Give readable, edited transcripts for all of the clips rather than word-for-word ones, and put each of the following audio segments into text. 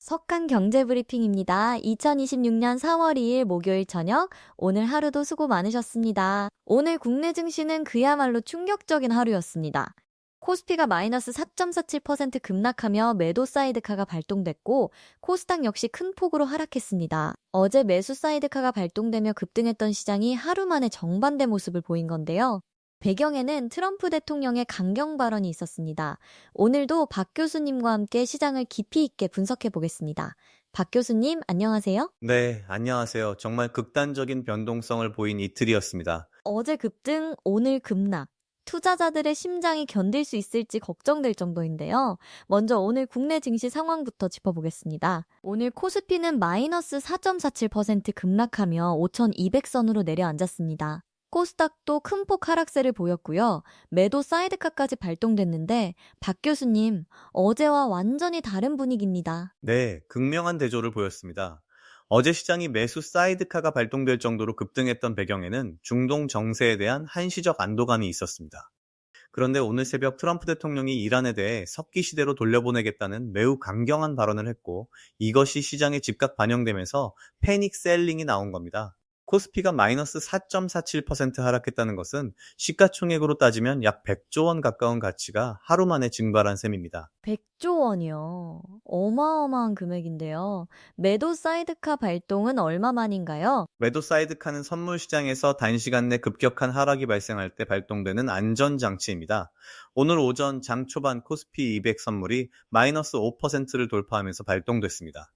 석강 경제 브리핑입니다. 2026년 4월 2일 목요일 저녁, 오늘 하루도 수고 많으셨습니다. 오늘 국내 증시는 그야말로 충격적인 하루였습니다. 코스피가 마이너스 4.47% 급락하며 매도 사이드카가 발동됐고, 코스닥 역시 큰 폭으로 하락했습니다. 어제 매수 사이드카가 발동되며 급등했던 시장이 하루 만에 정반대 모습을 보인 건데요. 배경에는 트럼프 대통령의 강경 발언이 있었습니다. 오늘도 박 교수님과 함께 시장을 깊이 있게 분석해 보겠습니다. 박 교수님, 안녕하세요. 네, 안녕하세요. 정말 극단적인 변동성을 보인 이틀이었습니다. 어제 급등, 오늘 급락. 투자자들의 심장이 견딜 수 있을지 걱정될 정도인데요. 먼저 오늘 국내 증시 상황부터 짚어보겠습니다. 오늘 코스피는 마이너스 4.47% 급락하며 5,200선으로 내려앉았습니다. 코스닥도 큰 폭 하락세를 보였고요. 매도 사이드카까지 발동됐는데 박 교수님, 어제와 완전히 다른 분위기입니다. 네, 극명한 대조를 보였습니다. 어제 시장이 매수 사이드카가 발동될 정도로 급등했던 배경에는 중동 정세에 대한 한시적 안도감이 있었습니다. 그런데 오늘 새벽 트럼프 대통령이 이란에 대해 석기 시대로 돌려보내겠다는 매우 강경한 발언을 했고, 이것이 시장에 즉각 반영되면서 패닉 셀링이 나온 겁니다. 코스피가 마이너스 4.47% 하락했다는 것은 시가총액으로 따지면 약 100조 원 가까운 가치가 하루 만에 증발한 셈입니다. 100조 원이요. 어마어마한 금액인데요. 매도 사이드카 발동은 얼마만인가요? 매도 사이드카는 선물 시장에서 단시간 내 급격한 하락이 발생할 때 발동되는 안전장치입니다. 오늘 오전 장 초반 코스피 200 선물이 마이너스 5%를 돌파하면서 발동됐습니다.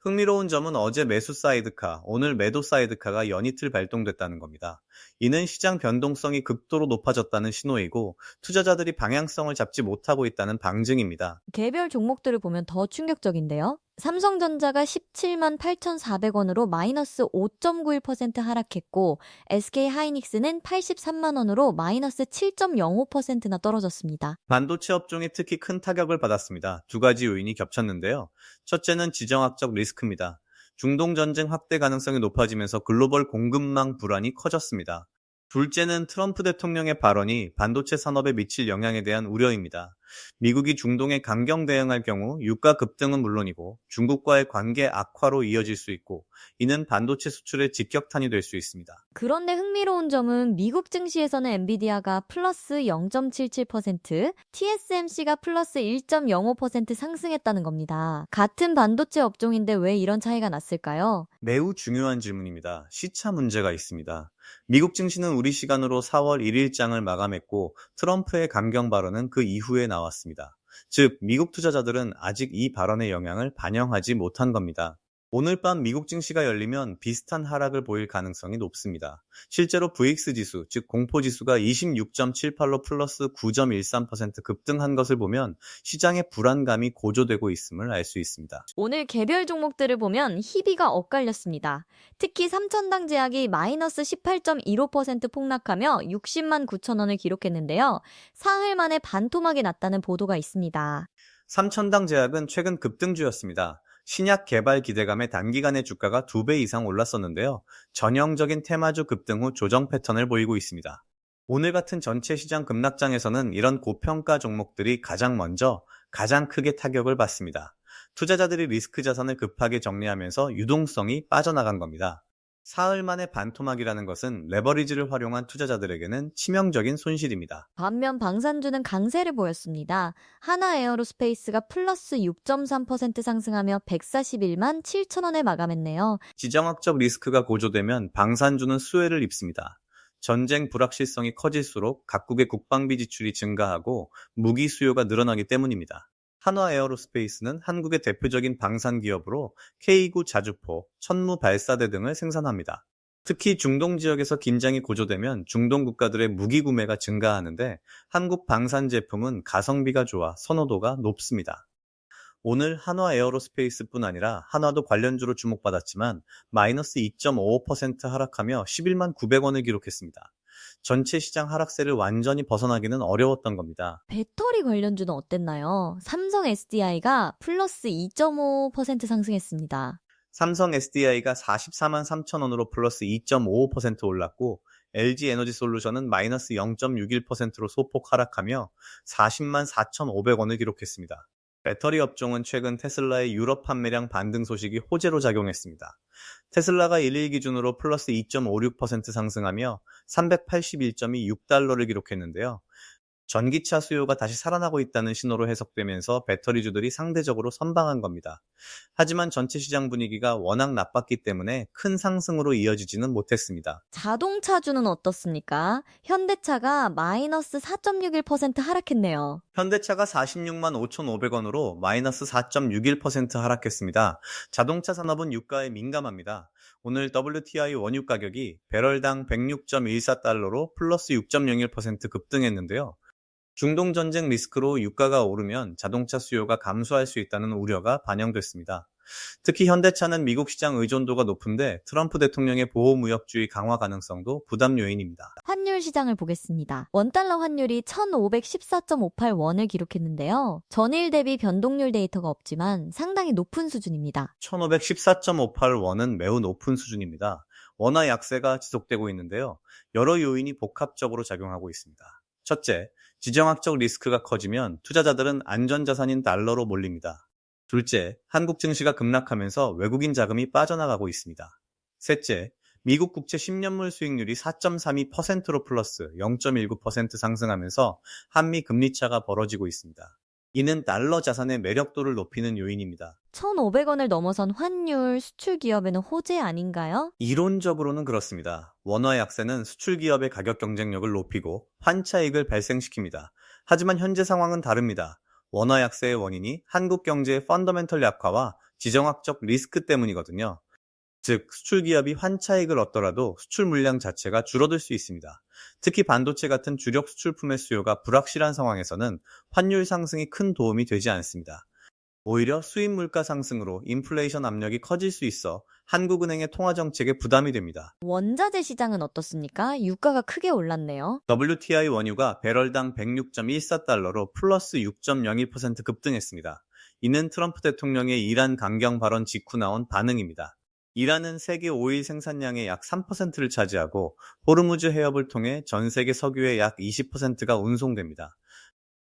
흥미로운 점은 어제 매수 사이드카, 오늘 매도 사이드카가 연이틀 발동됐다는 겁니다. 이는 시장 변동성이 극도로 높아졌다는 신호이고, 투자자들이 방향성을 잡지 못하고 있다는 방증입니다. 개별 종목들을 보면 더 충격적인데요. 삼성전자가 17만 8,400원으로 마이너스 5.91% 하락했고, SK하이닉스는 83만 원으로 마이너스 7.05%나 떨어졌습니다. 반도체 업종이 특히 큰 타격을 받았습니다. 두 가지 요인이 겹쳤는데요. 첫째는 지정학적 리스크입니다. 중동 전쟁 확대 가능성이 높아지면서 글로벌 공급망 불안이 커졌습니다. 둘째는 트럼프 대통령의 발언이 반도체 산업에 미칠 영향에 대한 우려입니다. 미국이 중동에 강경 대응할 경우 유가 급등은 물론이고 중국과의 관계 악화로 이어질 수 있고, 이는 반도체 수출의 직격탄이 될 수 있습니다. 그런데 흥미로운 점은 미국 증시에서는 엔비디아가 플러스 0.77%, TSMC가 플러스 1.05% 상승했다는 겁니다. 같은 반도체 업종인데 왜 이런 차이가 났을까요? 매우 중요한 질문입니다. 시차 문제가 있습니다. 미국 증시는 우리 시간으로 4월 1일장을 마감했고, 트럼프의 강경 발언은 그 이후에 나왔습니다. 즉, 미국 투자자들은 아직 이 발언의 영향을 반영하지 못한 겁니다. 오늘 밤 미국 증시가 열리면 비슷한 하락을 보일 가능성이 높습니다. 실제로 VX 지수, 즉 공포 지수가 26.78로 플러스 9.13% 급등한 것을 보면 시장의 불안감이 고조되고 있음을 알 수 있습니다. 오늘 개별 종목들을 보면 희비가 엇갈렸습니다. 특히 삼천당 제약이 마이너스 18.15% 폭락하며 60만 9천 원을 기록했는데요. 사흘 만에 반토막이 났다는 보도가 있습니다. 삼천당 제약은 최근 급등주였습니다. 신약 개발 기대감에 단기간에 주가가 2배 이상 올랐었는데요. 전형적인 테마주 급등 후 조정 패턴을 보이고 있습니다. 오늘 같은 전체 시장 급락장에서는 이런 고평가 종목들이 가장 먼저 가장 크게 타격을 받습니다. 투자자들이 리스크 자산을 급하게 정리하면서 유동성이 빠져나간 겁니다. 사흘 만에 반토막이라는 것은 레버리지를 활용한 투자자들에게는 치명적인 손실입니다. 반면 방산주는 강세를 보였습니다. 하나에어로스페이스가 플러스 6.3% 상승하며 141만 7천 원에 마감했네요. 지정학적 리스크가 고조되면 방산주는 수혜를 입습니다. 전쟁 불확실성이 커질수록 각국의 국방비 지출이 증가하고 무기 수요가 늘어나기 때문입니다. 한화에어로스페이스는 한국의 대표적인 방산 기업으로 K9 자주포, 천무 발사대 등을 생산합니다. 특히 중동 지역에서 긴장이 고조되면 중동 국가들의 무기 구매가 증가하는데, 한국 방산 제품은 가성비가 좋아 선호도가 높습니다. 오늘 한화에어로스페이스뿐 아니라 한화도 관련주로 주목받았지만 마이너스 2.55% 하락하며 11만 900원을 기록했습니다. 전체 시장 하락세를 완전히 벗어나기는 어려웠던 겁니다. 배터리 관련주는 어땠나요? 삼성 SDI가 플러스 2.5% 상승했습니다. 삼성 SDI가 44만 3천 원으로 플러스 2.55% 올랐고, LG 에너지 솔루션은 마이너스 0.61%로 소폭 하락하며 40만 4,500원을 기록했습니다. 배터리 업종은 최근 테슬라의 유럽 판매량 반등 소식이 호재로 작용했습니다. 테슬라가 1일 기준으로 플러스 2.56% 상승하며 381.26달러를 기록했는데요. 전기차 수요가 다시 살아나고 있다는 신호로 해석되면서 배터리주들이 상대적으로 선방한 겁니다. 하지만 전체 시장 분위기가 워낙 나빴기 때문에 큰 상승으로 이어지지는 못했습니다. 자동차주는 어떻습니까? 현대차가 마이너스 4.61% 하락했네요. 현대차가 46만 5,500원으로 마이너스 4.61% 하락했습니다. 자동차 산업은 유가에 민감합니다. 오늘 WTI 원유 가격이 배럴당 106.14달러로 플러스 6.01% 급등했는데요. 중동 전쟁 리스크로 유가가 오르면 자동차 수요가 감소할 수 있다는 우려가 반영됐습니다. 특히 현대차는 미국 시장 의존도가 높은데 트럼프 대통령의 보호무역주의 강화 가능성도 부담 요인입니다. 환율 시장을 보겠습니다. 원달러 환율이 1,514.58원을 기록했는데요. 전일 대비 변동률 데이터가 없지만 상당히 높은 수준입니다. 1514.58원은 매우 높은 수준입니다. 원화 약세가 지속되고 있는데요. 여러 요인이 복합적으로 작용하고 있습니다. 첫째, 지정학적 리스크가 커지면 투자자들은 안전자산인 달러로 몰립니다. 둘째, 한국 증시가 급락하면서 외국인 자금이 빠져나가고 있습니다. 셋째, 미국 국채 10년물 수익률이 4.32%로 플러스 0.19% 상승하면서 한미 금리차가 벌어지고 있습니다. 이는 달러 자산의 매력도를 높이는 요인입니다. 1,500원을 넘어선 환율, 수출 기업에는 호재 아닌가요? 이론적으로는 그렇습니다. 원화 약세는 수출 기업의 가격 경쟁력을 높이고 환차익을 발생시킵니다. 하지만 현재 상황은 다릅니다. 원화 약세의 원인이 한국 경제의 펀더멘털 약화와 지정학적 리스크 때문이거든요. 즉, 수출 기업이 환차익을 얻더라도 수출 물량 자체가 줄어들 수 있습니다. 특히 반도체 같은 주력 수출품의 수요가 불확실한 상황에서는 환율 상승이 큰 도움이 되지 않습니다. 오히려 수입 물가 상승으로 인플레이션 압력이 커질 수 있어 한국은행의 통화정책에 부담이 됩니다. 원자재 시장은 어떻습니까? 유가가 크게 올랐네요. WTI 원유가 배럴당 106.14달러로 플러스 6.02% 급등했습니다. 이는 트럼프 대통령의 이란 강경 발언 직후 나온 반응입니다. 이란은 세계 오일 생산량의 약 3%를 차지하고 호르무즈 해협을 통해 전 세계 석유의 약 20%가 운송됩니다.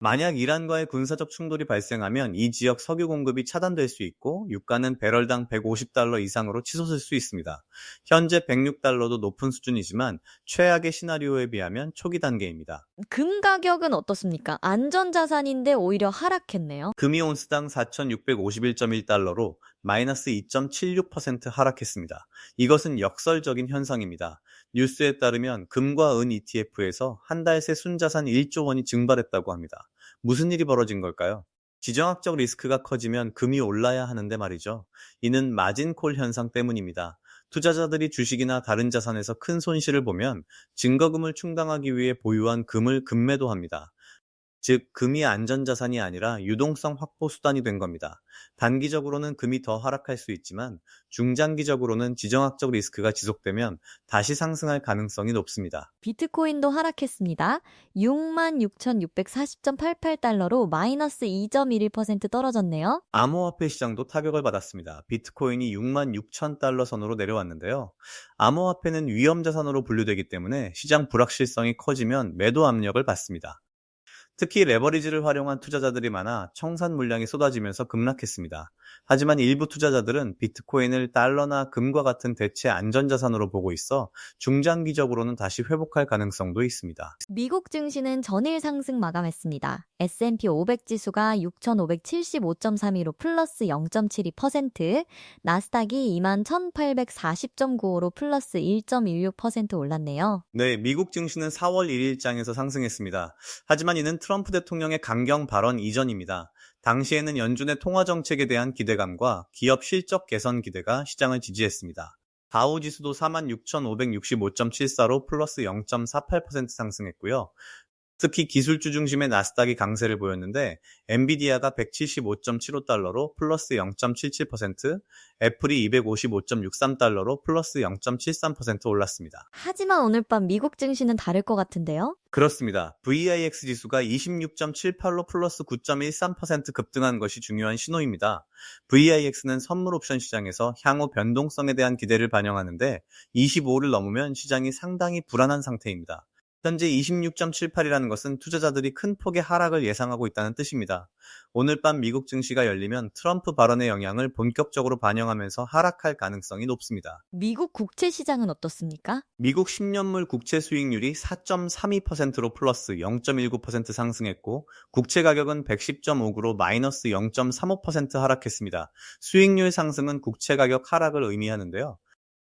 만약 이란과의 군사적 충돌이 발생하면 이 지역 석유 공급이 차단될 수 있고 유가는 배럴당 150달러 이상으로 치솟을 수 있습니다. 현재 106달러도 높은 수준이지만 최악의 시나리오에 비하면 초기 단계입니다. 금 가격은 어떻습니까? 안전자산인데 오히려 하락했네요. 금이 온스당 4,651.1달러로 마이너스 2.76% 하락했습니다. 이것은 역설적인 현상입니다. 뉴스에 따르면 금과 은 ETF에서 한 달 새 순자산 1조 원이 증발했다고 합니다. 무슨 일이 벌어진 걸까요? 지정학적 리스크가 커지면 금이 올라야 하는데 말이죠. 이는 마진콜 현상 때문입니다. 투자자들이 주식이나 다른 자산에서 큰 손실을 보면 증거금을 충당하기 위해 보유한 금을 급매도합니다. 즉, 금이 안전자산이 아니라 유동성 확보 수단이 된 겁니다. 단기적으로는 금이 더 하락할 수 있지만 중장기적으로는 지정학적 리스크가 지속되면 다시 상승할 가능성이 높습니다. 비트코인도 하락했습니다. 66,640.88달러로 마이너스 2.11% 떨어졌네요. 암호화폐 시장도 타격을 받았습니다. 비트코인이 66,000달러 선으로 내려왔는데요. 암호화폐는 위험자산으로 분류되기 때문에 시장 불확실성이 커지면 매도 압력을 받습니다. 특히 레버리지를 활용한 투자자들이 많아 청산 물량이 쏟아지면서 급락했습니다. 하지만 일부 투자자들은 비트코인을 달러나 금과 같은 대체 안전자산으로 보고 있어 중장기적으로는 다시 회복할 가능성도 있습니다. 미국 증시는 전일 상승 마감했습니다. S&P 500 지수가 6,575.32로 플러스 0.72%, 나스닥이 21,840.95로 플러스 1.16% 올랐네요. 네, 미국 증시는 4월 1일장에서 상승했습니다. 하지만 이는 트럼프 대통령의 강경 발언 이전입니다. 당시에는 연준의 통화정책에 대한 기대감과 기업 실적 개선 기대가 시장을 지지했습니다. 다우 지수도 46,565.74로 플러스 0.48% 상승했고요. 특히 기술주 중심의 나스닥이 강세를 보였는데 엔비디아가 175.75달러로 플러스 0.77%, 애플이 255.63달러로 플러스 0.73% 올랐습니다. 하지만 오늘 밤 미국 증시는 다를 것 같은데요? 그렇습니다. VIX 지수가 26.78로 플러스 9.13% 급등한 것이 중요한 신호입니다. VIX는 선물 옵션 시장에서 향후 변동성에 대한 기대를 반영하는데 25를 넘으면 시장이 상당히 불안한 상태입니다. 현재 26.78이라는 것은 투자자들이 큰 폭의 하락을 예상하고 있다는 뜻입니다. 오늘 밤 미국 증시가 열리면 트럼프 발언의 영향을 본격적으로 반영하면서 하락할 가능성이 높습니다. 미국 국채 시장은 어떻습니까? 미국 10년물 국채 수익률이 4.32%로 플러스 0.19% 상승했고, 국채 가격은 110.59로 마이너스 0.35% 하락했습니다. 수익률 상승은 국채 가격 하락을 의미하는데요.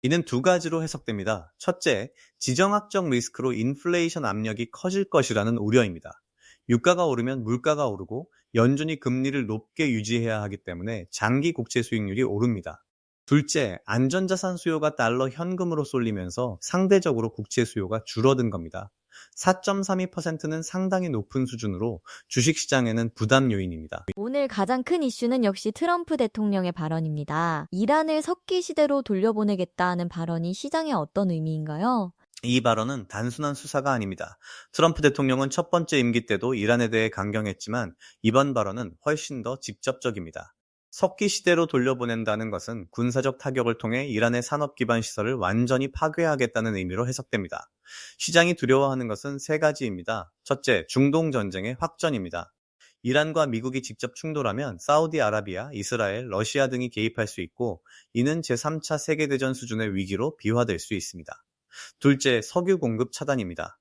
이는 두 가지로 해석됩니다. 첫째, 지정학적 리스크로 인플레이션 압력이 커질 것이라는 우려입니다. 유가가 오르면 물가가 오르고 연준이 금리를 높게 유지해야 하기 때문에 장기 국채 수익률이 오릅니다. 둘째, 안전자산 수요가 달러 현금으로 쏠리면서 상대적으로 국채 수요가 줄어든 겁니다. 4.32%는 상당히 높은 수준으로 주식시장에는 부담 요인입니다. 오늘 가장 큰 이슈는 역시 트럼프 대통령의 발언입니다. 이란을 석기 시대로 돌려보내겠다는 발언이 시장에 어떤 의미인가요? 이 발언은 단순한 수사가 아닙니다. 트럼프 대통령은 첫 번째 임기 때도 이란에 대해 강경했지만 이번 발언은 훨씬 더 직접적입니다. 석기 시대로 돌려보낸다는 것은 군사적 타격을 통해 이란의 산업 기반 시설을 완전히 파괴하겠다는 의미로 해석됩니다. 시장이 두려워하는 것은 세 가지입니다. 첫째, 중동 전쟁의 확전입니다. 이란과 미국이 직접 충돌하면 사우디아라비아, 이스라엘, 러시아 등이 개입할 수 있고, 이는 제3차 세계대전 수준의 위기로 비화될 수 있습니다. 둘째, 석유 공급 차단입니다.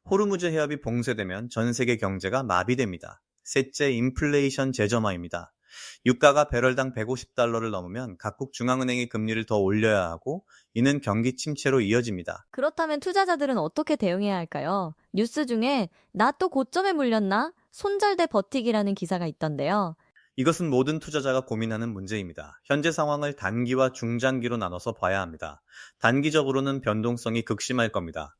호르무즈 해협이 봉쇄되면 전 세계 경제가 마비됩니다. 셋째, 인플레이션 재점화입니다. 유가가 배럴당 150달러를 넘으면 각국 중앙은행이 금리를 더 올려야 하고, 이는 경기 침체로 이어집니다. 그렇다면 투자자들은 어떻게 대응해야 할까요? 뉴스 중에 나 또 고점에 물렸나? 손절돼 버티기라는 기사가 있던데요. 이것은 모든 투자자가 고민하는 문제입니다. 현재 상황을 단기와 중장기로 나눠서 봐야 합니다. 단기적으로는 변동성이 극심할 겁니다.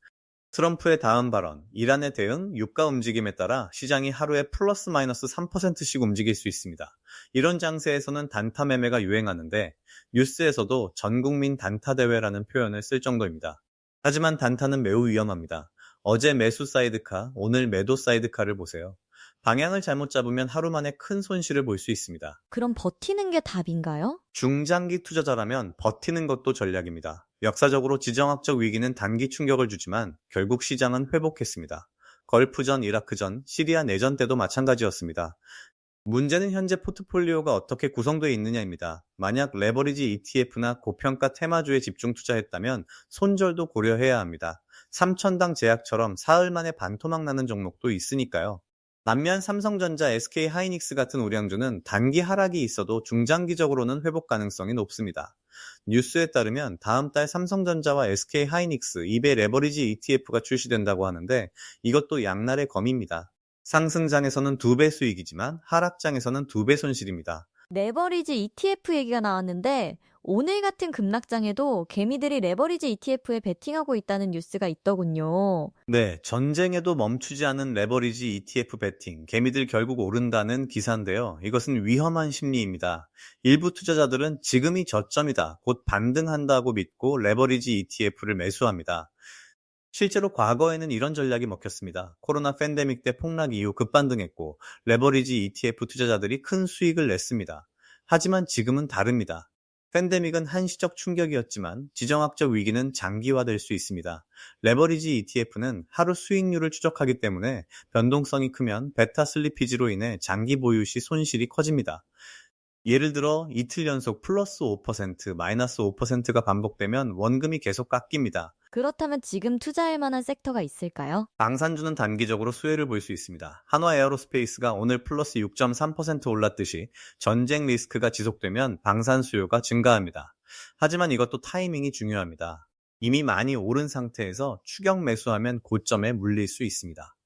트럼프의 다음 발언, 이란의 대응, 유가 움직임에 따라 시장이 하루에 플러스 마이너스 3%씩 움직일 수 있습니다. 이런 장세에서는 단타 매매가 유행하는데, 뉴스에서도 전국민 단타 대회라는 표현을 쓸 정도입니다. 하지만 단타는 매우 위험합니다. 어제 매수 사이드카, 오늘 매도 사이드카를 보세요. 방향을 잘못 잡으면 하루 만에 큰 손실을 볼 수 있습니다. 그럼 버티는 게 답인가요? 중장기 투자자라면 버티는 것도 전략입니다. 역사적으로 지정학적 위기는 단기 충격을 주지만 결국 시장은 회복했습니다. 걸프전, 이라크전, 시리아 내전 때도 마찬가지였습니다. 문제는 현재 포트폴리오가 어떻게 구성되어 있느냐입니다. 만약 레버리지 ETF나 고평가 테마주에 집중 투자했다면 손절도 고려해야 합니다. 삼천당 제약처럼 사흘 만에 반토막 나는 종목도 있으니까요. 남미한 삼성전자, SK 하이닉스 같은 우량주는 단기 하락이 있어도 중장기적으로는 회복 가능성이 높습니다. 뉴스에 따르면 다음 달 삼성전자와 SK 하이닉스 2배 레버리지 ETF가 출시된다고 하는데, 이것도 양날의 검입니다. 상승장에서는 2배 수익이지만 하락장에서는 2배 손실입니다. 레버리지 ETF 얘기가 나왔는데 오늘 같은 급락장에도 개미들이 레버리지 ETF에 베팅하고 있다는 뉴스가 있더군요. 네, 전쟁에도 멈추지 않은 레버리지 ETF 베팅, 개미들 결국 오른다는 기사인데요. 이것은 위험한 심리입니다. 일부 투자자들은 지금이 저점이다, 곧 반등한다고 믿고 레버리지 ETF를 매수합니다. 실제로 과거에는 이런 전략이 먹혔습니다. 코로나 팬데믹 때 폭락 이후 급반등했고, 레버리지 ETF 투자자들이 큰 수익을 냈습니다. 하지만 지금은 다릅니다. 팬데믹은 한시적 충격이었지만 지정학적 위기는 장기화될 수 있습니다. 레버리지 ETF는 하루 수익률을 추적하기 때문에 변동성이 크면 베타 슬리피지로 인해 장기 보유 시 손실이 커집니다. 예를 들어 이틀 연속 플러스 5%, 마이너스 5%가 반복되면 원금이 계속 깎입니다. 그렇다면 지금 투자할 만한 섹터가 있을까요? 방산주는 단기적으로 수혜를 볼 수 있습니다. 한화 에어로스페이스가 오늘 플러스 6.3% 올랐듯이 전쟁 리스크가 지속되면 방산 수요가 증가합니다. 하지만 이것도 타이밍이 중요합니다. 이미 많이 오른 상태에서 추격 매수하면 고점에 물릴 수 있습니다.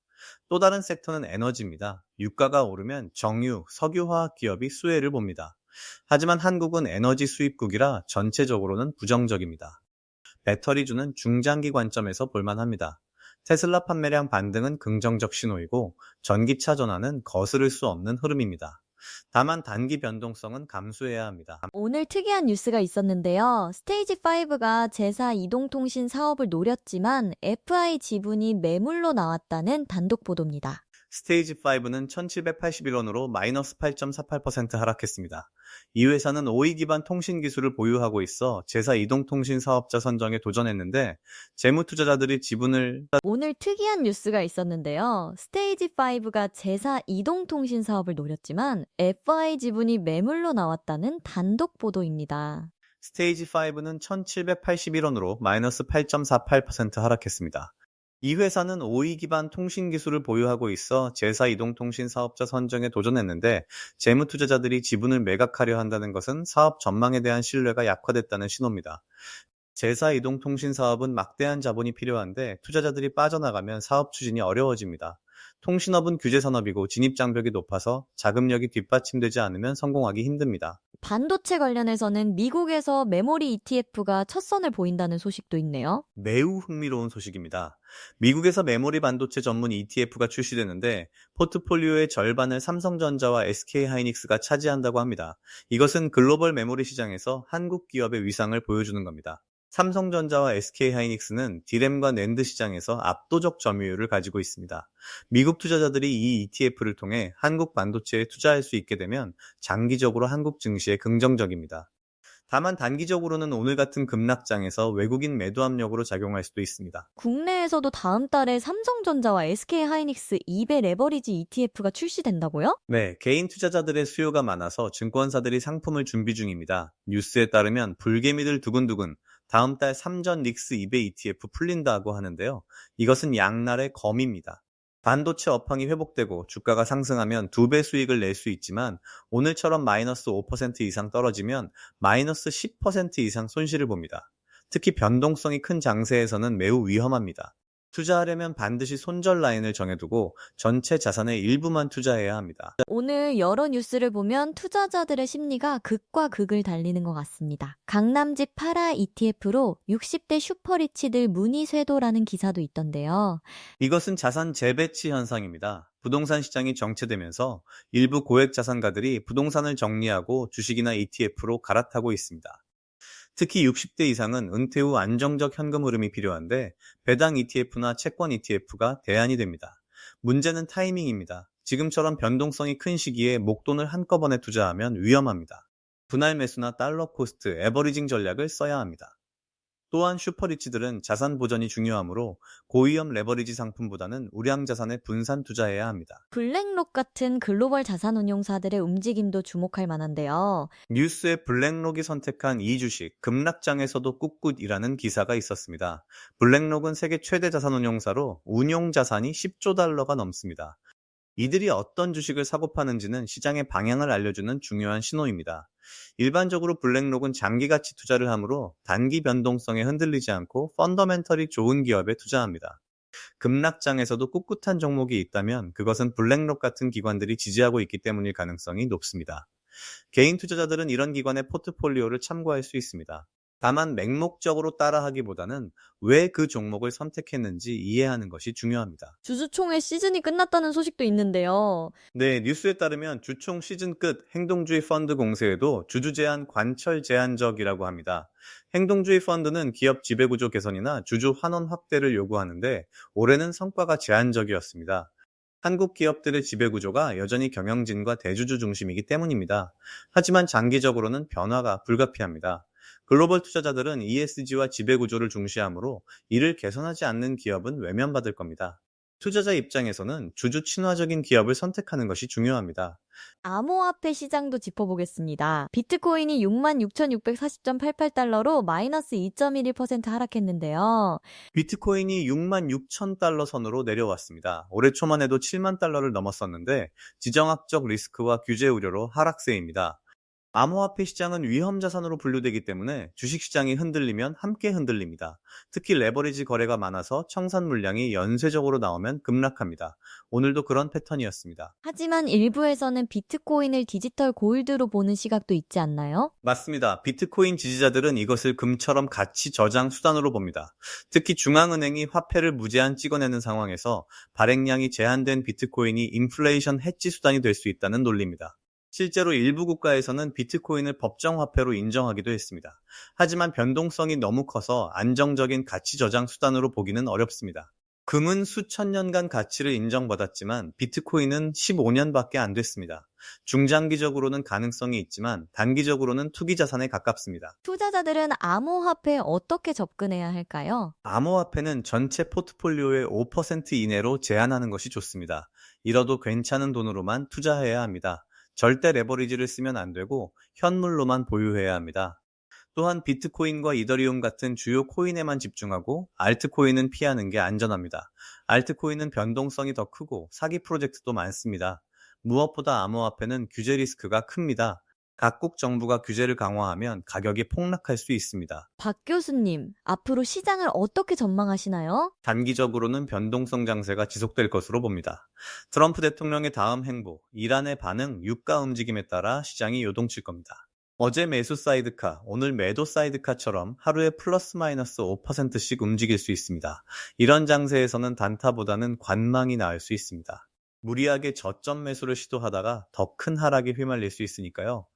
또 다른 섹터는 에너지입니다. 유가가 오르면 정유, 석유화학 기업이 수혜를 봅니다. 하지만 한국은 에너지 수입국이라 전체적으로는 부정적입니다. 배터리주는 중장기 관점에서 볼만합니다. 테슬라 판매량 반등은 긍정적 신호이고 전기차 전환은 거스를 수 없는 흐름입니다. 다만 단기 변동성은 감수해야 합니다. 오늘 특이한 뉴스가 있었는데요. 스테이지5가 제사 이동통신 사업을 노렸지만 FI 지분이 매물로 나왔다는 단독 보도입니다. 스테이지 5는 1781원으로 마이너스 8.48% 하락했습니다. 이 회사는 5위 기반 통신 기술을 보유하고 있어 제사 이동통신 사업자 선정에 도전했는데 재무 투자자들이 지분을 오늘 특이한 뉴스가 있었는데요. 스테이지 5가 제사 이동통신 사업을 노렸지만 FI 지분이 매물로 나왔다는 단독 보도입니다. 스테이지 5는 1781원으로 마이너스 8.48% 하락했습니다. 이 회사는 5위 기반 통신 기술을 보유하고 있어 제사 이동통신 사업자 선정에 도전했는데 재무 투자자들이 지분을 매각하려 한다는 것은 사업 전망에 대한 신뢰가 약화됐다는 신호입니다. 제사 이동통신 사업은 막대한 자본이 필요한데 투자자들이 빠져나가면 사업 추진이 어려워집니다. 통신업은 규제 산업이고 진입 장벽이 높아서 자금력이 뒷받침되지 않으면 성공하기 힘듭니다. 반도체 관련해서는 미국에서 메모리 ETF가 첫 선을 보인다는 소식도 있네요. 매우 흥미로운 소식입니다. 미국에서 메모리 반도체 전문 ETF가 출시되는데 포트폴리오의 절반을 삼성전자와 SK하이닉스가 차지한다고 합니다. 이것은 글로벌 메모리 시장에서 한국 기업의 위상을 보여주는 겁니다. 삼성전자와 SK하이닉스는 디램과 낸드 시장에서 압도적 점유율을 가지고 있습니다. 미국 투자자들이 이 ETF를 통해 한국 반도체에 투자할 수 있게 되면 장기적으로 한국 증시에 긍정적입니다. 다만 단기적으로는 오늘 같은 급락장에서 외국인 매도 압력으로 작용할 수도 있습니다. 국내에서도 다음 달에 삼성전자와 SK하이닉스 2배 레버리지 ETF가 출시된다고요? 네, 개인 투자자들의 수요가 많아서 증권사들이 상품을 준비 중입니다. 뉴스에 따르면 불개미들 두근두근 다음 달 3전 닉스 2배 ETF 풀린다고 하는데요. 이것은 양날의 검입니다. 반도체 업황이 회복되고 주가가 상승하면 2배 수익을 낼 수 있지만 오늘처럼 마이너스 5% 이상 떨어지면 마이너스 10% 이상 손실을 봅니다. 특히 변동성이 큰 장세에서는 매우 위험합니다. 투자하려면 반드시 손절 라인을 정해두고 전체 자산의 일부만 투자해야 합니다. 오늘 여러 뉴스를 보면 투자자들의 심리가 극과 극을 달리는 것 같습니다. 강남집 파라 ETF로 60대 슈퍼리치들 문의 쇄도라는 기사도 있던데요. 이것은 자산 재배치 현상입니다. 부동산 시장이 정체되면서 일부 고액 자산가들이 부동산을 정리하고 주식이나 ETF로 갈아타고 있습니다. 특히 60대 이상은 은퇴 후 안정적 현금 흐름이 필요한데 배당 ETF나 채권 ETF가 대안이 됩니다. 문제는 타이밍입니다. 지금처럼 변동성이 큰 시기에 목돈을 한꺼번에 투자하면 위험합니다. 분할 매수나 달러 코스트, 에버리징 전략을 써야 합니다. 또한 슈퍼리치들은 자산 보전이 중요하므로 고위험 레버리지 상품보다는 우량 자산에 분산 투자해야 합니다. 블랙록 같은 글로벌 자산운용사들의 움직임도 주목할 만한데요. 뉴스에 블랙록이 선택한 이 주식, 급락장에서도 꿋꿋이라는 기사가 있었습니다. 블랙록은 세계 최대 자산운용사로 운용 자산이 10조 달러가 넘습니다. 이들이 어떤 주식을 사고 파는지는 시장의 방향을 알려주는 중요한 신호입니다. 일반적으로 블랙록은 장기 가치 투자를 하므로 단기 변동성에 흔들리지 않고 펀더멘털이 좋은 기업에 투자합니다. 급락장에서도 꿋꿋한 종목이 있다면 그것은 블랙록 같은 기관들이 지지하고 있기 때문일 가능성이 높습니다. 개인 투자자들은 이런 기관의 포트폴리오를 참고할 수 있습니다. 다만 맹목적으로 따라하기보다는 왜 그 종목을 선택했는지 이해하는 것이 중요합니다. 주주총회 시즌이 끝났다는 소식도 있는데요. 네, 뉴스에 따르면 주총 시즌 끝 행동주의 펀드 공세에도 주주 제한 관철 제한적이라고 합니다. 행동주의 펀드는 기업 지배구조 개선이나 주주 환원 확대를 요구하는데 올해는 성과가 제한적이었습니다. 한국 기업들의 지배구조가 여전히 경영진과 대주주 중심이기 때문입니다. 하지만 장기적으로는 변화가 불가피합니다. 글로벌 투자자들은 ESG와 지배구조를 중시하므로 이를 개선하지 않는 기업은 외면받을 겁니다. 투자자 입장에서는 주주 친화적인 기업을 선택하는 것이 중요합니다. 암호화폐 시장도 짚어보겠습니다. 비트코인이 66,640.88달러로 마이너스 2.11% 하락했는데요. 비트코인이 6만 6천 달러 선으로 내려왔습니다. 올해 초만 해도 7만 달러를 넘었었는데 지정학적 리스크와 규제 우려로 하락세입니다. 암호화폐 시장은 위험 자산으로 분류되기 때문에 주식시장이 흔들리면 함께 흔들립니다. 특히 레버리지 거래가 많아서 청산 물량이 연쇄적으로 나오면 급락합니다. 오늘도 그런 패턴이었습니다. 하지만 일부에서는 비트코인을 디지털 골드로 보는 시각도 있지 않나요? 맞습니다. 비트코인 지지자들은 이것을 금처럼 가치 저장 수단으로 봅니다. 특히 중앙은행이 화폐를 무제한 찍어내는 상황에서 발행량이 제한된 비트코인이 인플레이션 해지 수단이 될 수 있다는 논리입니다. 실제로 일부 국가에서는 비트코인을 법정화폐로 인정하기도 했습니다. 하지만 변동성이 너무 커서 안정적인 가치 저장 수단으로 보기는 어렵습니다. 금은 수천 년간 가치를 인정받았지만 비트코인은 15년밖에 안 됐습니다. 중장기적으로는 가능성이 있지만 단기적으로는 투기 자산에 가깝습니다. 투자자들은 암호화폐에 어떻게 접근해야 할까요? 암호화폐는 전체 포트폴리오의 5% 이내로 제한하는 것이 좋습니다. 잃어도 괜찮은 돈으로만 투자해야 합니다. 절대 레버리지를 쓰면 안 되고 현물로만 보유해야 합니다. 또한 비트코인과 이더리움 같은 주요 코인에만 집중하고 알트코인은 피하는 게 안전합니다. 알트코인은 변동성이 더 크고 사기 프로젝트도 많습니다. 무엇보다 암호화폐는 규제 리스크가 큽니다. 각국 정부가 규제를 강화하면 가격이 폭락할 수 있습니다. 박 교수님, 앞으로 시장을 어떻게 전망하시나요? 단기적으로는 변동성 장세가 지속될 것으로 봅니다. 트럼프 대통령의 다음 행보, 이란의 반응, 유가 움직임에 따라 시장이 요동칠 겁니다. 어제 매수 사이드카, 오늘 매도 사이드카처럼 하루에 플러스 마이너스 5%씩 움직일 수 있습니다. 이런 장세에서는 단타보다는 관망이 나을 수 있습니다. 무리하게 저점 매수를 시도하다가 더 큰 하락에 휘말릴 수 있으니까요.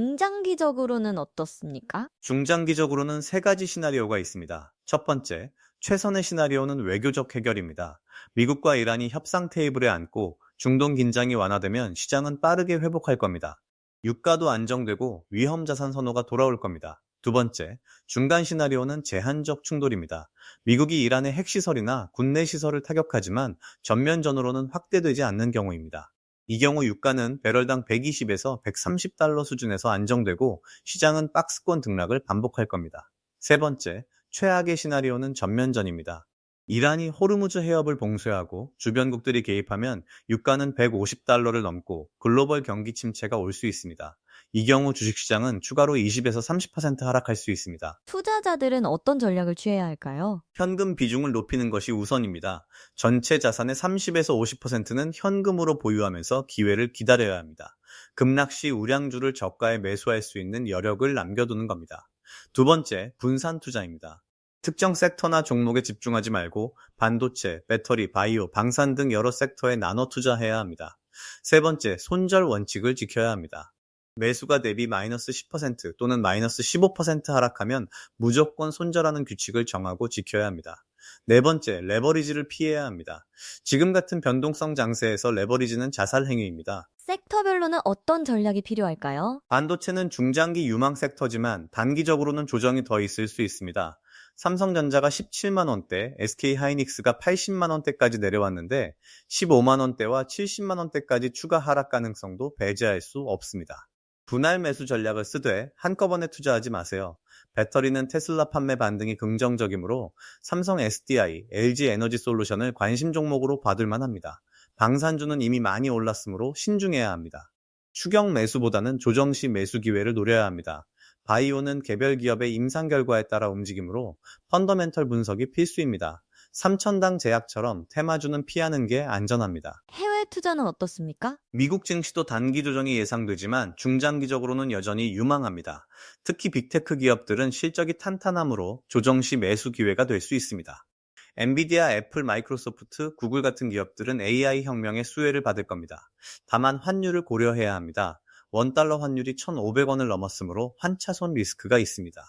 중장기적으로는 어떻습니까? 중장기적으로는 세 가지 시나리오가 있습니다. 첫 번째, 최선의 시나리오는 외교적 해결입니다. 미국과 이란이 협상 테이블에 앉고 중동 긴장이 완화되면 시장은 빠르게 회복할 겁니다. 유가도 안정되고 위험 자산 선호가 돌아올 겁니다. 두 번째, 중간 시나리오는 제한적 충돌입니다. 미국이 이란의 핵시설이나 국내 시설을 타격하지만 전면전으로는 확대되지 않는 경우입니다. 이 경우 유가는 배럴당 120에서 130달러 수준에서 안정되고 시장은 박스권 등락을 반복할 겁니다. 세 번째, 최악의 시나리오는 전면전입니다. 이란이 호르무즈 해협을 봉쇄하고 주변국들이 개입하면 유가는 150달러를 넘고 글로벌 경기 침체가 올 수 있습니다. 이 경우 주식시장은 추가로 20에서 30% 하락할 수 있습니다. 투자자들은 어떤 전략을 취해야 할까요? 현금 비중을 높이는 것이 우선입니다. 전체 자산의 30에서 50%는 현금으로 보유하면서 기회를 기다려야 합니다. 급락 시 우량주를 저가에 매수할 수 있는 여력을 남겨두는 겁니다. 두 번째, 분산 투자입니다. 특정 섹터나 종목에 집중하지 말고 반도체, 배터리, 바이오, 방산 등 여러 섹터에 나눠 투자해야 합니다. 세 번째, 손절 원칙을 지켜야 합니다. 매수가 대비 마이너스 10% 또는 마이너스 15% 하락하면 무조건 손절하는 규칙을 정하고 지켜야 합니다. 네 번째, 레버리지를 피해야 합니다. 지금 같은 변동성 장세에서 레버리지는 자살 행위입니다. 섹터별로는 어떤 전략이 필요할까요? 반도체는 중장기 유망 섹터지만 단기적으로는 조정이 더 있을 수 있습니다. 삼성전자가 17만 원대, SK하이닉스가 80만 원대까지 내려왔는데 15만 원대와 70만 원대까지 추가 하락 가능성도 배제할 수 없습니다. 분할 매수 전략을 쓰되 한꺼번에 투자하지 마세요. 배터리는 테슬라 판매 반등이 긍정적이므로 삼성 SDI, LG 에너지 솔루션을 관심 종목으로 봐둘 만합니다. 방산주는 이미 많이 올랐으므로 신중해야 합니다. 추경 매수보다는 조정 시 매수 기회를 노려야 합니다. 바이오는 개별 기업의 임상 결과에 따라 움직이므로 펀더멘털 분석이 필수입니다. 삼천당 제약처럼 테마주는 피하는 게 안전합니다. 해외 투자는 어떻습니까? 미국 증시도 단기 조정이 예상되지만 중장기적으로는 여전히 유망합니다. 특히 빅테크 기업들은 실적이 탄탄하므로 조정 시 매수 기회가 될 수 있습니다. 엔비디아, 애플, 마이크로소프트, 구글 같은 기업들은 AI 혁명의 수혜를 받을 겁니다. 다만 환율을 고려해야 합니다. 원달러 환율이 1,500원을 넘었으므로 환차손 리스크가 있습니다.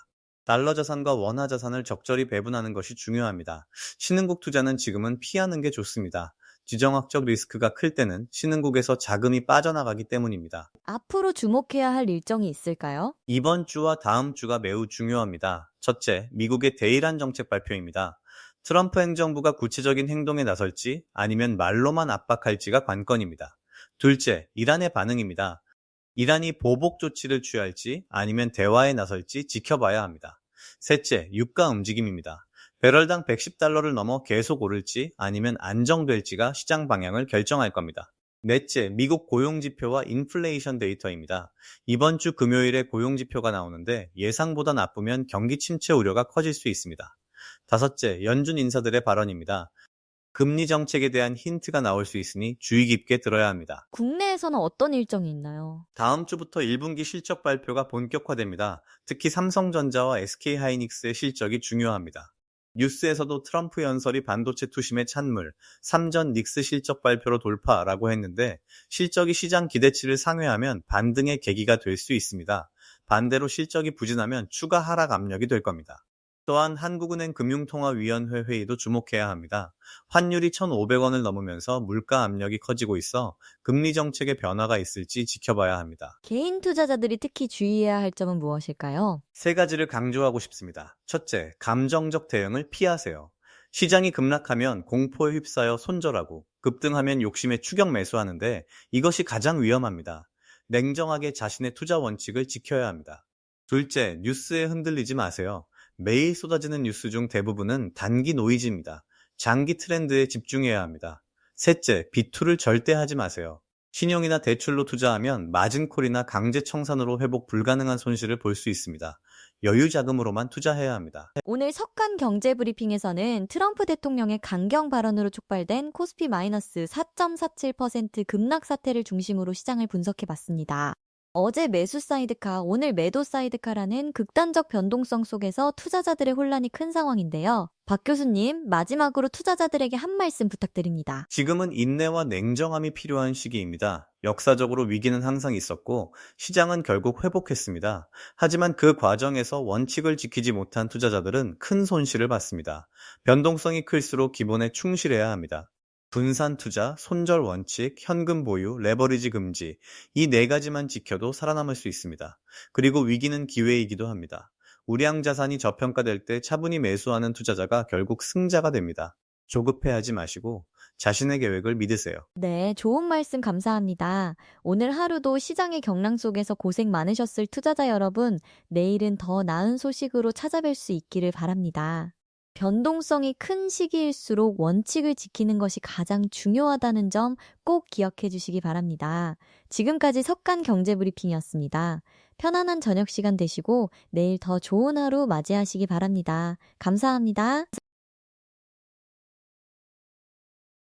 달러 자산과 원화 자산을 적절히 배분하는 것이 중요합니다. 신흥국 투자는 지금은 피하는 게 좋습니다. 지정학적 리스크가 클 때는 신흥국에서 자금이 빠져나가기 때문입니다. 앞으로 주목해야 할 일정이 있을까요? 이번 주와 다음 주가 매우 중요합니다. 첫째, 미국의 대이란 정책 발표입니다. 트럼프 행정부가 구체적인 행동에 나설지 아니면 말로만 압박할지가 관건입니다. 둘째, 이란의 반응입니다. 이란이 보복 조치를 취할지 아니면 대화에 나설지 지켜봐야 합니다. 셋째, 유가 움직임입니다. 배럴당 110달러를 넘어 계속 오를지 아니면 안정될지가 시장 방향을 결정할 겁니다. 넷째, 미국 고용지표와 인플레이션 데이터입니다. 이번 주 금요일에 고용지표가 나오는데 예상보다 나쁘면 경기 침체 우려가 커질 수 있습니다. 다섯째, 연준 인사들의 발언입니다. 금리 정책에 대한 힌트가 나올 수 있으니 주의 깊게 들어야 합니다. 국내에서는 어떤 일정이 있나요? 다음 주부터 1분기 실적 발표가 본격화됩니다. 특히 삼성전자와 SK하이닉스의 실적이 중요합니다. 뉴스에서도 트럼프 연설이 반도체 투심의 찬물, 삼전 닉스 실적 발표로 돌파라고 했는데 실적이 시장 기대치를 상회하면 반등의 계기가 될 수 있습니다. 반대로 실적이 부진하면 추가 하락 압력이 될 겁니다. 또한 한국은행 금융통화위원회 회의도 주목해야 합니다. 환율이 1,500원을 넘으면서 물가 압력이 커지고 있어 금리 정책의 변화가 있을지 지켜봐야 합니다. 개인 투자자들이 특히 주의해야 할 점은 무엇일까요? 세 가지를 강조하고 싶습니다. 첫째, 감정적 대응을 피하세요. 시장이 급락하면 공포에 휩싸여 손절하고 급등하면 욕심에 추격 매수하는데 이것이 가장 위험합니다. 냉정하게 자신의 투자 원칙을 지켜야 합니다. 둘째, 뉴스에 흔들리지 마세요. 매일 쏟아지는 뉴스 중 대부분은 단기 노이즈입니다. 장기 트렌드에 집중해야 합니다. 셋째, 비투를 절대 하지 마세요. 신용이나 대출로 투자하면 마진콜이나 강제 청산으로 회복 불가능한 손실을 볼 수 있습니다. 여유 자금으로만 투자해야 합니다. 오늘 석간 경제 브리핑에서는 트럼프 대통령의 강경 발언으로 촉발된 코스피 마이너스 4.47% 급락 사태를 중심으로 시장을 분석해 봤습니다. 어제 매수 사이드카, 오늘 매도 사이드카라는 극단적 변동성 속에서 투자자들의 혼란이 큰 상황인데요. 박 교수님, 마지막으로 투자자들에게 한 말씀 부탁드립니다. 지금은 인내와 냉정함이 필요한 시기입니다. 역사적으로 위기는 항상 있었고 시장은 결국 회복했습니다. 하지만 그 과정에서 원칙을 지키지 못한 투자자들은 큰 손실을 봤습니다. 변동성이 클수록 기본에 충실해야 합니다. 분산 투자, 손절 원칙, 현금 보유, 레버리지 금지, 이 네 가지만 지켜도 살아남을 수 있습니다. 그리고 위기는 기회이기도 합니다. 우량 자산이 저평가될 때 차분히 매수하는 투자자가 결국 승자가 됩니다. 조급해하지 마시고 자신의 계획을 믿으세요. 네, 좋은 말씀 감사합니다. 오늘 하루도 시장의 경랑 속에서 고생 많으셨을 투자자 여러분, 내일은 더 나은 소식으로 찾아뵐 수 있기를 바랍니다. 변동성이 큰 시기일수록 원칙을 지키는 것이 가장 중요하다는 점 꼭 기억해 주시기 바랍니다. 지금까지 석간 경제 브리핑이었습니다. 편안한 저녁 시간 되시고 내일 더 좋은 하루 맞이하시기 바랍니다. 감사합니다.